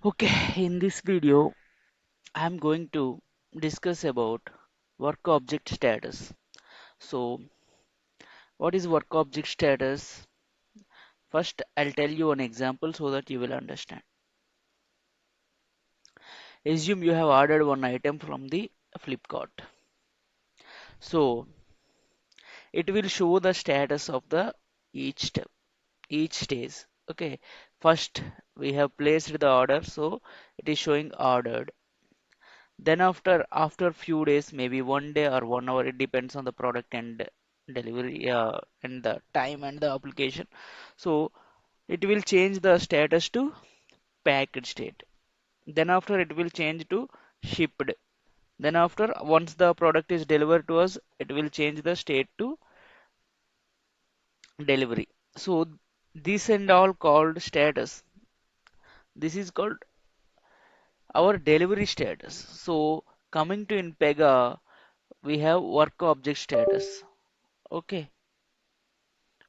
Okay, in this video, I'm going to discuss about work object status. So, what is work object status? First, I'll tell you an example so that you will understand. Assume you have ordered one item from the Flipkart. So, it will show the status of the each step, each stage. Okay, first we have placed the order, so it is showing ordered. Then after few days, maybe 1 day or 1 hour, it depends on the product and delivery and the time and the application. So it will change the status to packed state. Then after it will change to shipped. Then after once the product is delivered to us, it will change the state to delivery. So this and all called status. This is called our delivery status. So coming to in Pega, we have work object status. Okay,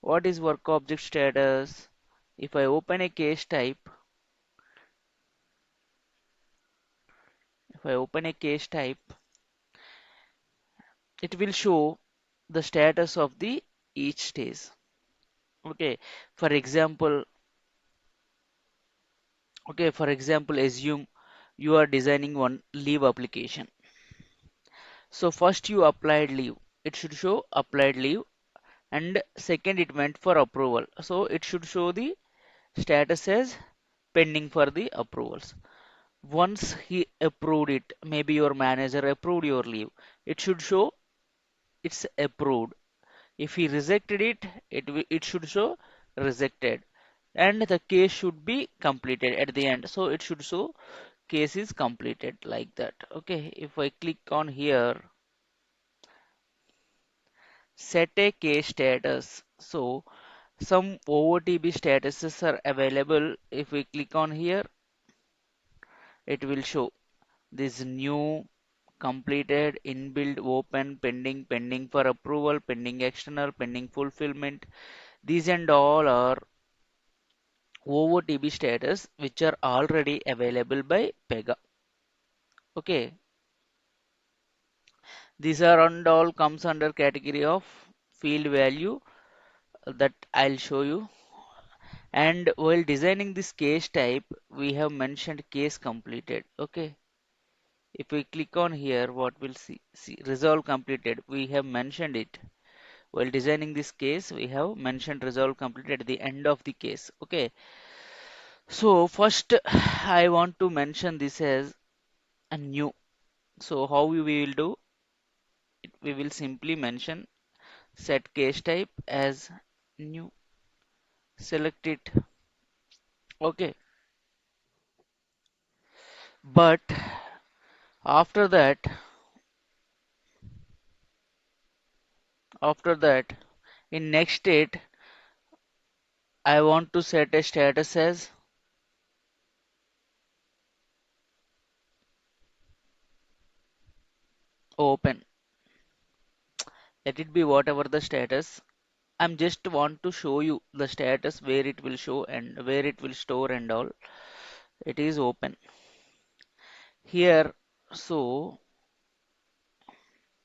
what is work object status? If I open a case type, if I open a case type, it will show the status of the each stage. Okay, for example, assume you are designing one leave application. So first you applied leave. It should show applied leave, and second it went for approval. So it should show the status as pending for the approvals. Once he approved it, maybe your manager approved your leave, it should show it's approved. If he rejected it, it should show rejected. And the case should be completed at the end. So it should show case is completed like that. Okay, if I click on here, set a case status. So some OOTB statuses are available. If we click on here, it will show this new completed, inbuilt, open, pending, pending for approval, pending external, pending fulfillment. These and all are OOTB status which are already available by Pega. Okay, these are and all comes under category of field value that I'll show you. And while designing this case type, we have mentioned case completed. Okay, if we click on here, what we'll see resolve completed. We have mentioned it. While designing this case, we have mentioned resolve completed at the end of the case. Okay. So first, I want to mention this as a new. So how we will do it? We will simply mention set case type as new. Select it. Okay. But after that, after that, in next state, I want to set a status as open. Let it be whatever the status. I'm just want to show you the status where it will show and where it will store and all. It is open here. So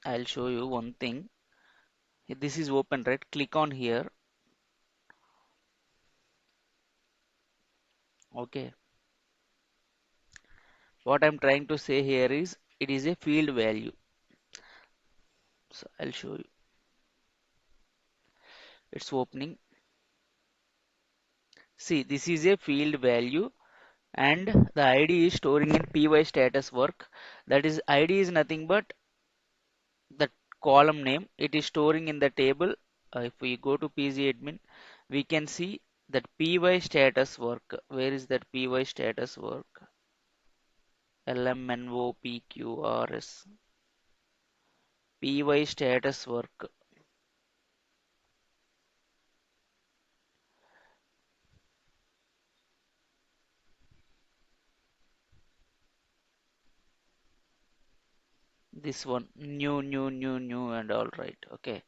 I'll show you one thing. This is open, right? Click on here. Okay, what I'm trying to say here is it is a field value. So I'll show you. It's opening. See, this is a field value and the ID is storing in pyStatusWork. That is ID is nothing but the column name. It is storing in the table. If we go to PG admin, we can see that pyStatusWork. Where is that pyStatusWork? LMNOPQRS. pyStatusWork. This one, new, and all right. Okay.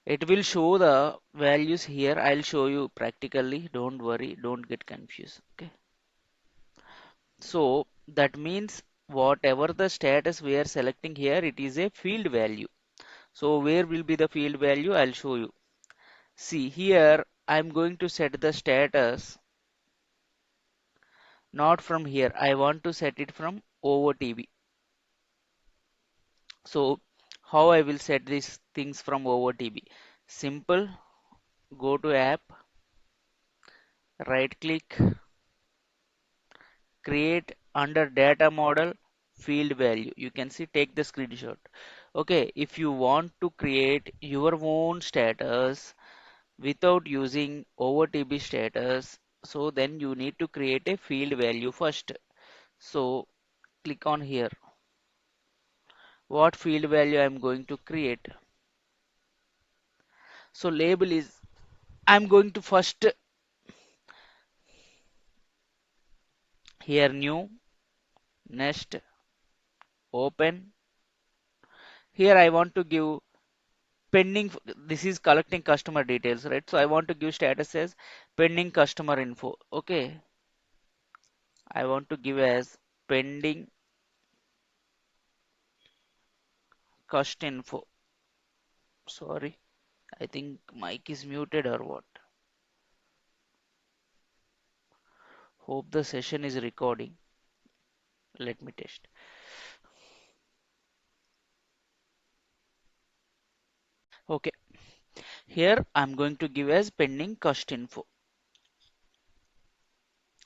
It will show the values here. I'll show you practically. Don't worry. Don't get confused. Okay. So that means whatever the status we are selecting here, it is a field value. So where will be the field value? I'll show you. See here, I'm going to set the status not from here. I want to set it from OOTB. So how I will set these things from OOTB? Simple, go to app, right click, create under data model field value. You can see take the screenshot. Okay, if you want to create your own status without using OOTB status, so then you need to create a field value first. So click on here. What field value I'm going to create? So label is I'm going to first here new, next, open. Here I want to give pending. This is collecting customer details, right? So I want to give status as pending customer info. Okay, I want to give as pending cust info. Sorry, I think mic is muted or what. Hope the session is recording. Let me test. Okay, here I'm going to give as pending cust info.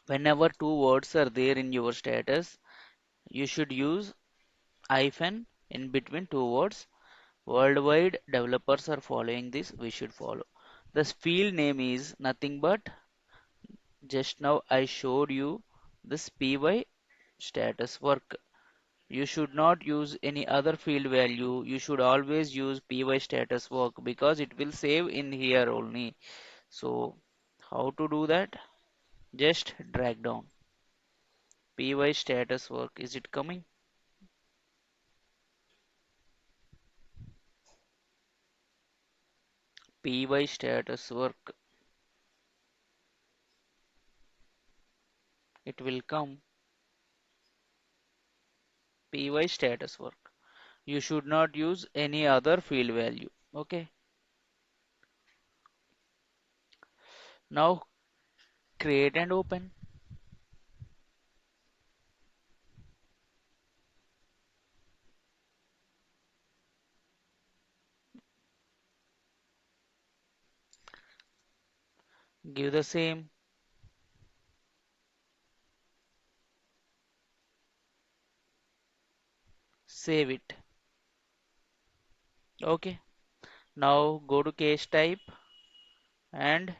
Whenever two words are there in your status, you should use hyphen in between two words. Worldwide developers are following this, we should follow. The field name is nothing but just now I showed you this py status work. You should not use any other field value. You should always use py status work because it will save in here only. So how to do that? Just drag down py status work. Is it coming? Py status work. It will come py status work. You should not use any other field value. Okay. Now create and open. Give the same. Save it. Okay. Now go to case type and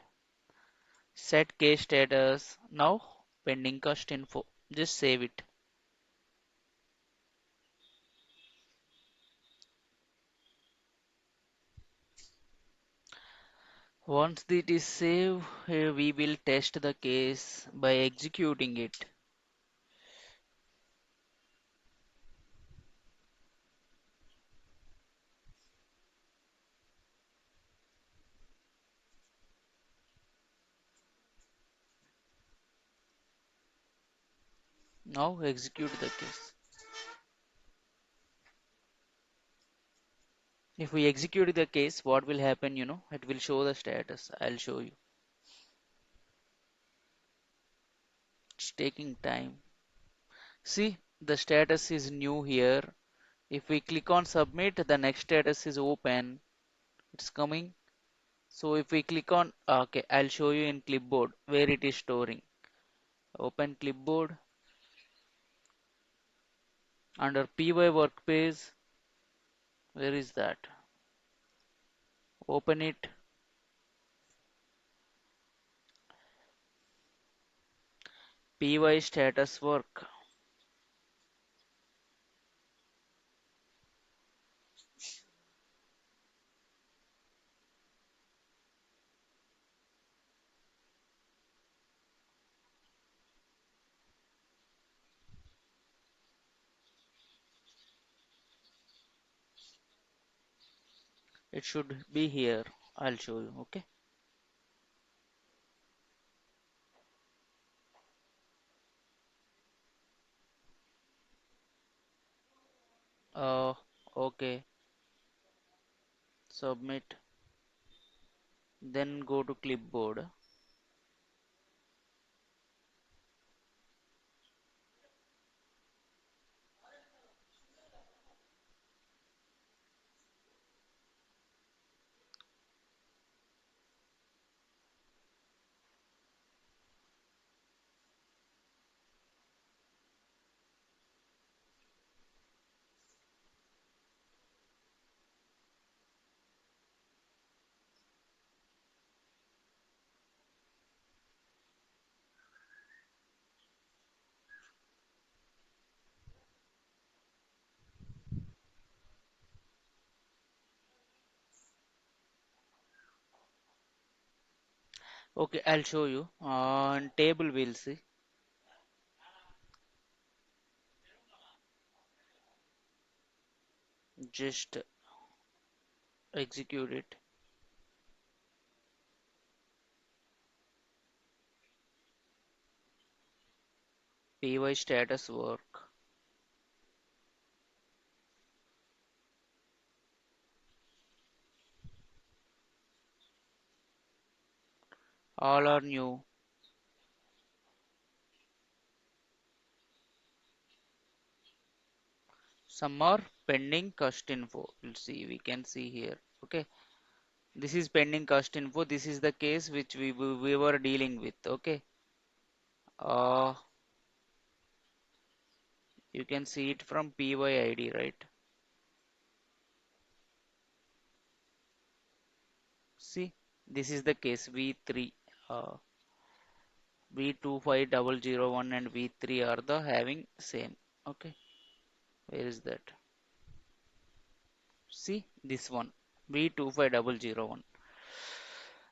set case status. Now pending cust info. Just save it. Once it is saved, we will test the case by executing it. Now execute the case. If we execute the case, what will happen? It will show the status. I'll show you. It's taking time. See, the status is new here. If we click on submit, the next status is open. It's coming. So if we click on, okay, I'll show you in clipboard where it is storing. Open clipboard under py work page. Where is that? Open it. Py status work. It should be here. I'll show you. Okay. Uh, okay, submit. Then go to clipboard. Okay, I'll show you. On table we'll see. Just execute it. Py status work. All are new. Some are pending cost info. We'll see. We can see here. Okay. This is pending cost info. This is the case which we were dealing with. Okay. Uh, you can see it from PYID, right? See, this is the case V3. V25001 and V3 are the having same. Okay. Where is that? See this one V25001.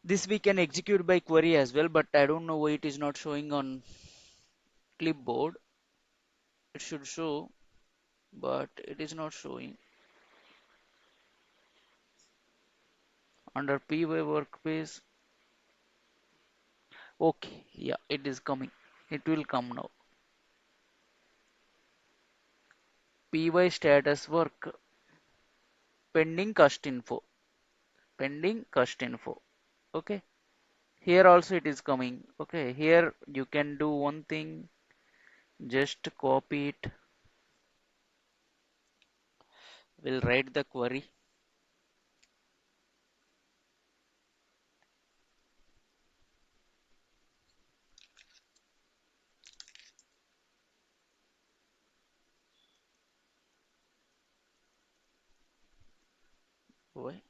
This we can execute by query as well, but I don't know why it is not showing on clipboard. It should show, but it is not showing. Under py workspace. Okay, yeah, it is coming. It will come now. Py status work pending cost info. Pending cost info. Okay. Here also it is coming. Okay. Here you can do one thing. Just copy it. We'll write the query. Why?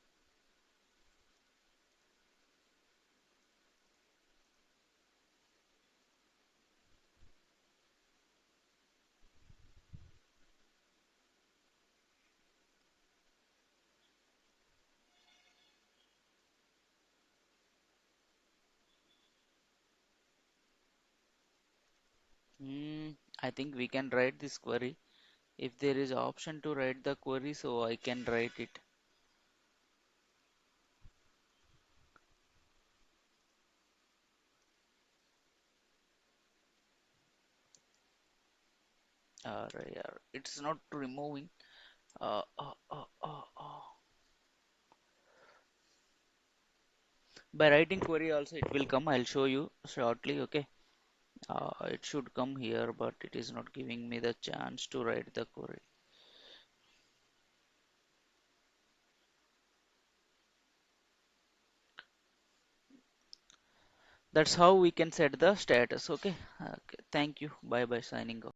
Hmm, I think we can write this query. If there is option to write the query, so I can write it. Yeah, it's not removing. Uh, uh, uh, uh, uh. By writing query also it will come. I'll show you shortly. Okay. It should come here, but it is not giving me the chance to write the query. That's how we can set the status. Okay. Okay. Thank you. Bye bye. Signing off.